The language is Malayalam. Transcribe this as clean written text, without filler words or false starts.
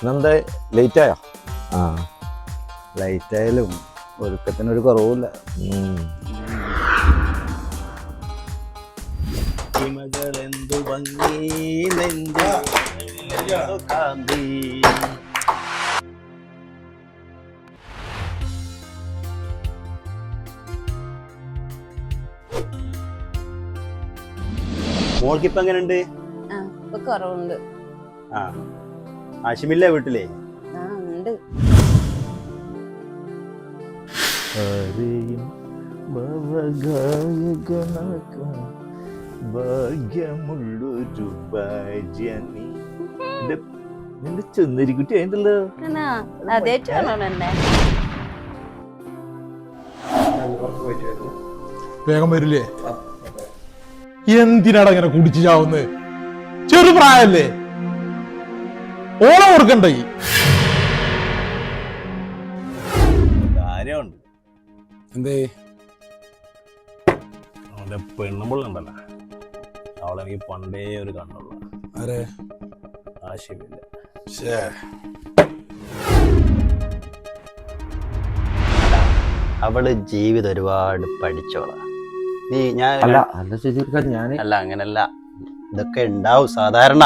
ഇന്നെന്താ ലേറ്റായോ? ആ ലൈറ്റായാലും ഒരുക്കത്തിനൊരു കുറവുമില്ല. എന്തു ഭംഗി കാന്തി മോൾക്കിപ്പോ എങ്ങനെയുണ്ട്? കുറവുണ്ട്. ആ ആശിമില്ലേ വീട്ടിലേ? ഉണ്ട്. ഭാഗ്യമുള്ളൊരു ഭാര്യ നീ. നിന്റെ ചെന്നരിക്കുട്ടി ആയിട്ടല്ലോ. വേഗം വരില്ലേ? എന്തിനാടാ ഇങ്ങനെ കുടിച്ചു ചാവുന്നത്? ചെറുപ്രായല്ലേ, ഓണം കൊടുക്കണ്ടേ? കാര്യമുണ്ട്. എന്തേ? അവന്റെ പെണ്ണുമ്പുള്ളുണ്ടല്ലോ, അവളെനിക്ക് പണ്ടേ ഒരു കണ്ണുള്ള. ആരെ? ആശയമില്ല. അവള് ജീവിതം ഒരുപാട് പഠിച്ചോളാം. നീ ഞാൻ അല്ല അല്ല ശരി, ഞാൻ അല്ല അങ്ങനല്ല, ഇതൊക്കെ ഉണ്ടാവും സാധാരണ.